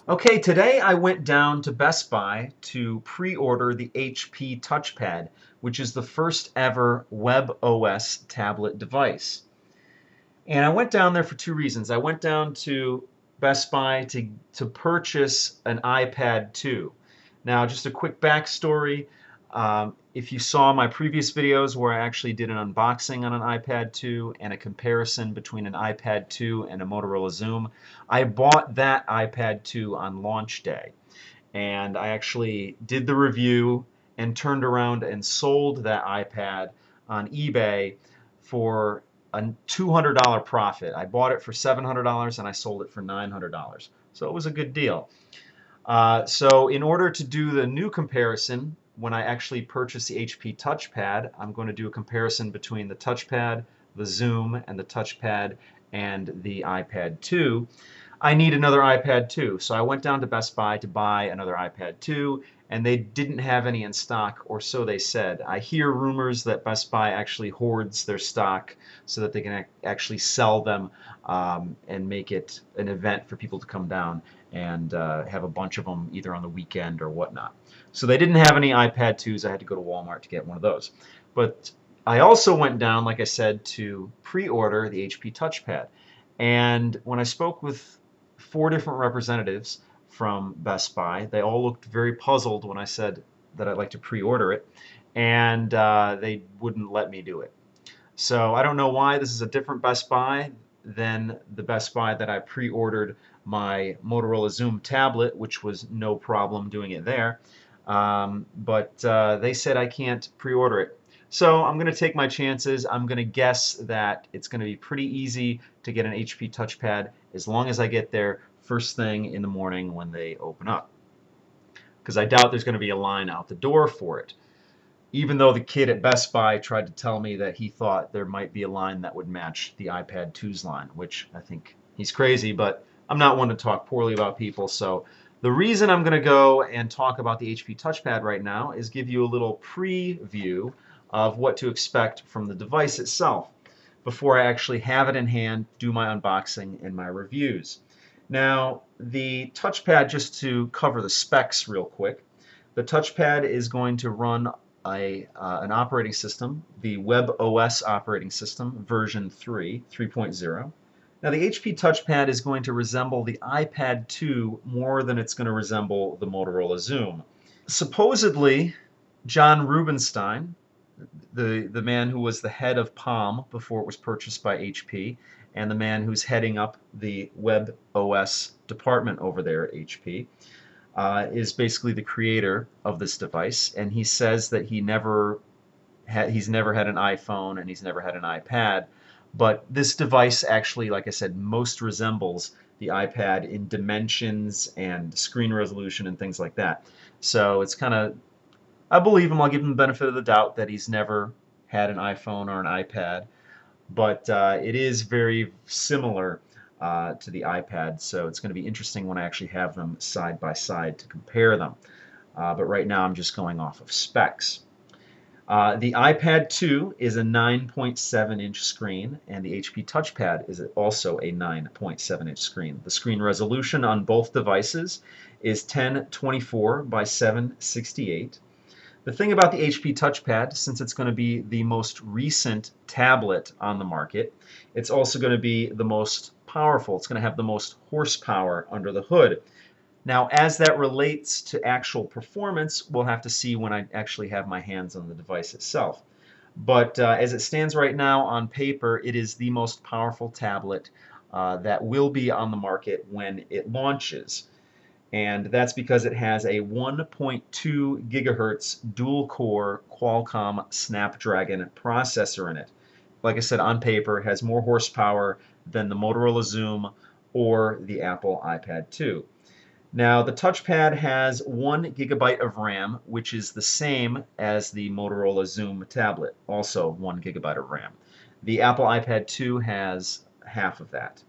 Okay, today I went down to Best Buy to pre-order the HP TouchPad, which is the first ever WebOS tablet device. And I went down there for two reasons. I went down to Best Buy to purchase an iPad 2. Now, just a quick backstory. If you saw my previous videos where I actually did an unboxing on an iPad 2 and a comparison between an iPad 2 and a Motorola Xoom, I bought that iPad 2 on launch day. And I actually did the review and turned around and sold that iPad on eBay for a $200 profit. I bought it for $700 and I sold it for $900. So it was a good deal. So in order to do the new comparison, when I actually purchase the HP TouchPad, I'm going to do a comparison between the TouchPad, the Xoom, and the TouchPad and the iPad 2. I need another iPad 2, so I went down to Best Buy to buy another iPad 2, and they didn't have any in stock, or so they said. I hear rumors that Best Buy actually hoards their stock so that they can actually sell them and make it an event for people to come down and have a bunch of them either on the weekend or whatnot. So they didn't have any iPad 2s. I had to go to Walmart to get one of those. But I also went down, like I said, to pre-order the HP TouchPad. And when I spoke with 4 different representatives from Best Buy, they all looked very puzzled when I said that I'd like to pre-order it, and they wouldn't let me do it. So I don't know why this is a different Best Buy than the Best Buy that I pre-ordered my Motorola Xoom tablet, which was no problem doing it there. But they said I can't pre-order it. So I'm going to take my chances. I'm going to guess that it's going to be pretty easy to get an HP TouchPad as long as I get there first thing in the morning when they open up. Because I doubt there's going to be a line out the door for it. Even though the kid at Best Buy tried to tell me that he thought there might be a line that would match the iPad 2's line, which I think he's crazy, but I'm not one to talk poorly about people. So the reason I'm going to go and talk about the HP TouchPad right now is give you a little preview of what to expect from the device itself before I actually have it in hand, do my unboxing and my reviews. Now, the touchpad, just to cover the specs real quick, the touchpad is going to run an operating system, the WebOS operating system, version 3.0. Now, the HP touchpad is going to resemble the iPad 2 more than it's going to resemble the Motorola Xoom. Supposedly, John Rubinstein, the man who was the head of Palm before it was purchased by HP, and the man who's heading up the WebOS department over there at HP, is basically the creator of this device, and he says that he's never had an iPhone and he's never had an iPad, but this device actually, like I said, most resembles the iPad in dimensions and screen resolution and things like that. So it's kind of, I believe him. I'll give him the benefit of the doubt that he's never had an iPhone or an iPad, but it is very similar to the iPad, so it's going to be interesting when I actually have them side by side to compare them. But right now I'm just going off of specs. The iPad 2 is a 9.7-inch screen, and the HP TouchPad is also a 9.7-inch screen. The screen resolution on both devices is 1024 by 768. The thing about the HP TouchPad, since it's going to be the most recent tablet on the market, it's also going to be the most powerful. It's going to have the most horsepower under the hood. Now, as that relates to actual performance, we'll have to see when I actually have my hands on the device itself. But as it stands right now on paper, it is the most powerful tablet that will be on the market when it launches. And that's because it has a 1.2 gigahertz dual-core Qualcomm Snapdragon processor in it. Like I said, on paper, it has more horsepower than the Motorola Xoom or the Apple iPad 2. Now, the touchpad has 1 gigabyte of RAM, which is the same as the Motorola Xoom tablet, also 1 gigabyte of RAM. The Apple iPad 2 has half of that.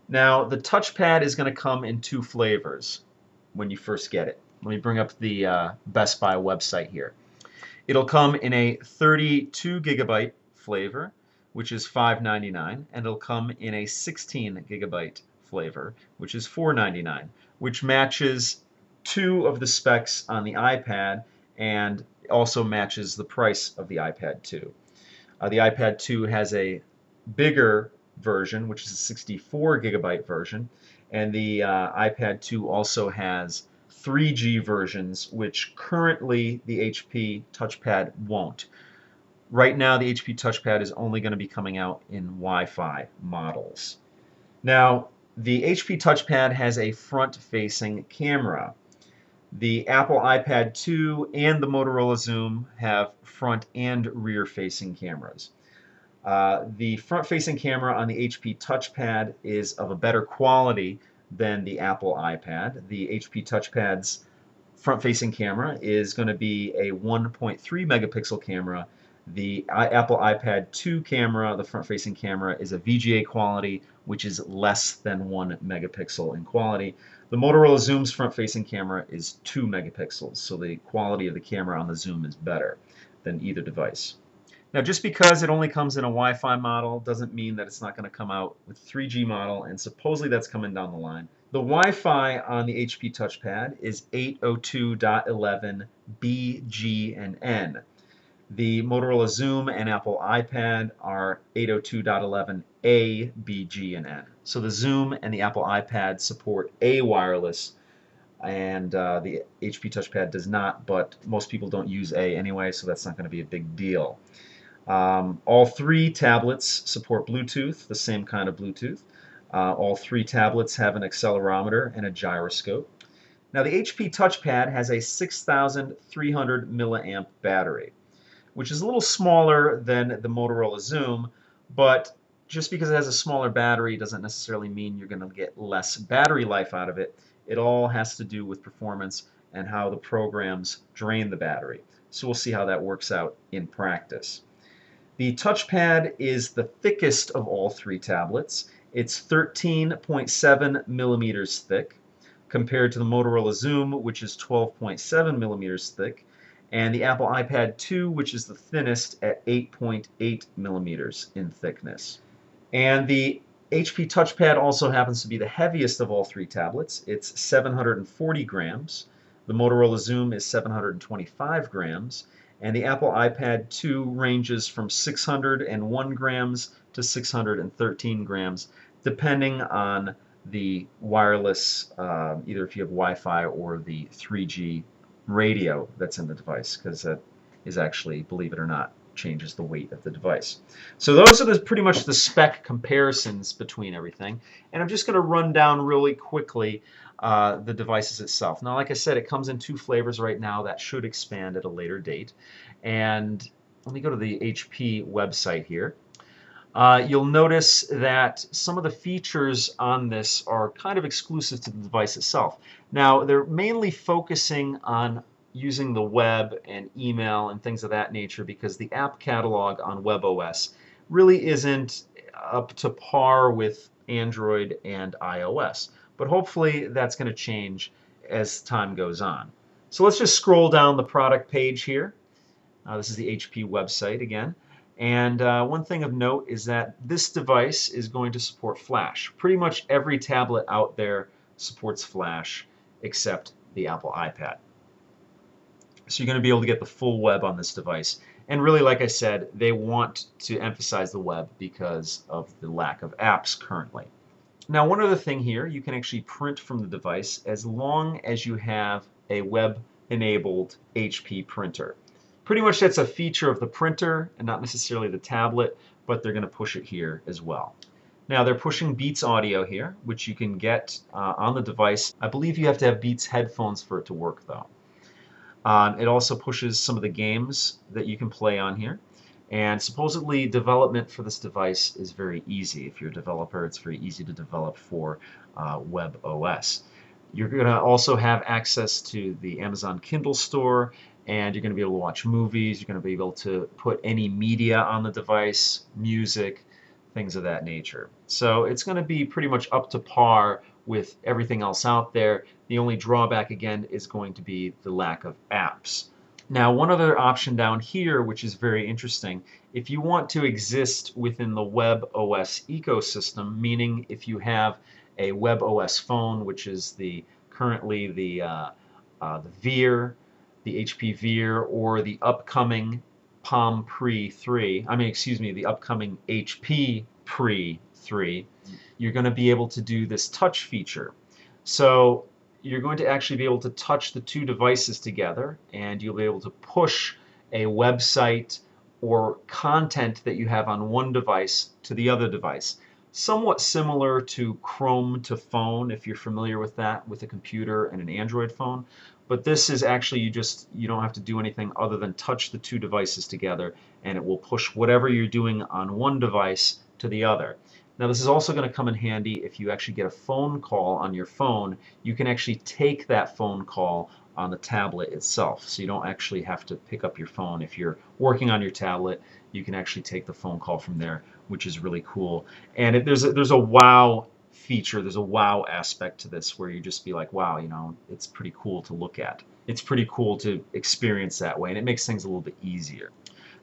Now, the touchpad is going to come in 2 flavors when you first get it. Let me bring up the Best Buy website here. It'll come in a 32 gigabyte flavor, which is $5.99, and it'll come in a 16 gigabyte flavor, which is $4.99, which matches two of the specs on the iPad and also matches the price of the iPad 2. The iPad 2 has a bigger version, which is a 64 gigabyte version, and the iPad 2 also has 3G versions, which currently the HP TouchPad won't. Right now, the HP TouchPad is only going to be coming out in Wi-Fi models. Now, the HP TouchPad has a front-facing camera. The Apple iPad 2 and the Motorola Xoom have front and rear-facing cameras. The front-facing camera on the HP TouchPad is of a better quality than the Apple iPad. The HP TouchPad's front-facing camera is going to be a 1.3 megapixel camera. The Apple iPad 2 camera, the front-facing camera, is a VGA quality, which is less than 1 megapixel in quality. The Motorola Xoom's front-facing camera is 2 megapixels, so the quality of the camera on the Xoom is better than either device. Now, just because it only comes in a Wi-Fi model doesn't mean that it's not going to come out with 3G model, and supposedly that's coming down the line. The Wi-Fi on the HP TouchPad is 802.11b, G, and N. The Motorola Xoom and Apple iPad are 802.11a, B, G, and N. So the Xoom and the Apple iPad support A wireless, and the HP TouchPad does not, but most people don't use A anyway, so that's not going to be a big deal. All three tablets support Bluetooth, the same kind of Bluetooth. All three tablets have an accelerometer and a gyroscope. Now, the HP TouchPad has a 6,300 milliamp battery, which is a little smaller than the Motorola Xoom, but just because it has a smaller battery doesn't necessarily mean you're going to get less battery life out of it. It all has to do with performance and how the programs drain the battery. So we'll see how that works out in practice. The TouchPad is the thickest of all three tablets. It's 13.7 millimeters thick, compared to the Motorola Xoom, which is 12.7 millimeters thick, and the Apple iPad 2, which is the thinnest at 8.8 millimeters in thickness. And the HP TouchPad also happens to be the heaviest of all three tablets. It's 740 grams. The Motorola Xoom is 725 grams. And the Apple iPad 2 ranges from 601 grams to 613 grams, depending on the wireless, either if you have Wi-Fi or the 3G radio that's in the device, because that is actually, believe it or not, changes the weight of the device. So those are pretty much the spec comparisons between everything. And I'm just going to run down really quickly the devices itself. Now, like I said, it comes in two flavors right now. That should expand at a later date. And let me go to the HP website here. You'll notice that some of the features on this are kind of exclusive to the device itself. Now, they're mainly focusing on using the web and email and things of that nature because the app catalog on WebOS really isn't up to par with Android and iOS. But hopefully that's going to change as time goes on. So let's just scroll down the product page here. This is the HP website again. And one thing of note is that this device is going to support Flash. Pretty much every tablet out there supports Flash except the Apple iPad. So you're going to be able to get the full web on this device. And really, like I said, they want to emphasize the web because of the lack of apps currently. Now, one other thing here, you can actually print from the device as long as you have a web-enabled HP printer. Pretty much that's a feature of the printer and not necessarily the tablet, but they're going to push it here as well. Now, they're pushing Beats audio here, which you can get on the device. I believe you have to have Beats headphones for it to work, though. It also pushes some of the games that you can play on here. And supposedly development for this device is very easy. If you're a developer, it's very easy to develop for WebOS. You're going to also have access to the Amazon Kindle store, and you're going to be able to watch movies. You're going to be able to put any media on the device, music, things of that nature. So it's going to be pretty much up to par with everything else out there. The only drawback, again, is going to be the lack of apps. Now, one other option down here, which is very interesting, if you want to exist within the WebOS ecosystem, meaning if you have a WebOS phone, which is currently the Veer, the HP Veer, or the upcoming Palm Pre 3, the upcoming HP Pre 3, you're going to be able to do this touch feature. So you're going to actually be able to touch the two devices together, and you'll be able to push a website or content that you have on one device to the other device. Somewhat similar to Chrome to phone, if you're familiar with that, with a computer and an Android phone. But this is actually, you don't have to do anything other than touch the two devices together, and it will push whatever you're doing on one device to the other. Now, this is also going to come in handy if you actually get a phone call on your phone. You can actually take that phone call on the tablet itself, so you don't actually have to pick up your phone. If you're working on your tablet, you can actually take the phone call from there, which is really cool. And there's a wow feature, there's a wow aspect to this, where you just be like, wow, it's pretty cool to look at. It's pretty cool to experience that way, and it makes things a little bit easier.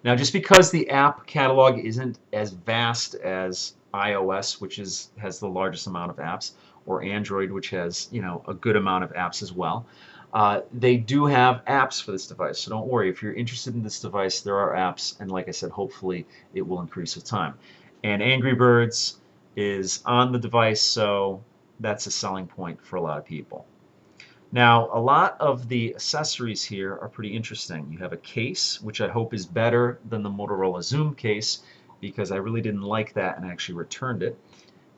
Now, just because the app catalog isn't as vast as iOS, which has the largest amount of apps, or Android, which has a good amount of apps as well, they do have apps for this device. So don't worry, if you're interested in this device, there are apps, and like I said, hopefully it will increase with time. And Angry Birds is on the device, so that's a selling point for a lot of people. Now, a lot of the accessories here are pretty interesting. You have a case, which I hope is better than the Motorola Zoom case, because I really didn't like that and actually returned it.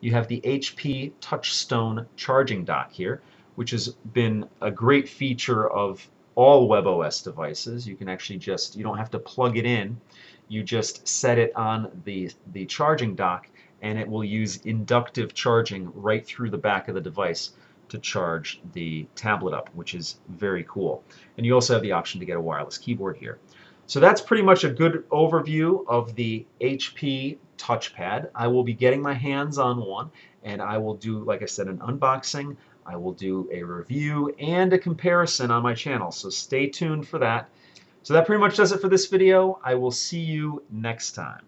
You have the HP Touchstone charging dock here, which has been a great feature of all WebOS devices. You can actually you don't have to plug it in. You just set it on the charging dock, and it will use inductive charging right through the back of the device to charge the tablet up, which is very cool. And you also have the option to get a wireless keyboard here. So that's pretty much a good overview of the HP TouchPad. I will be getting my hands on one, and I will do, like I said, an unboxing. I will do a review and a comparison on my channel, so stay tuned for that. So that pretty much does it for this video. I will see you next time.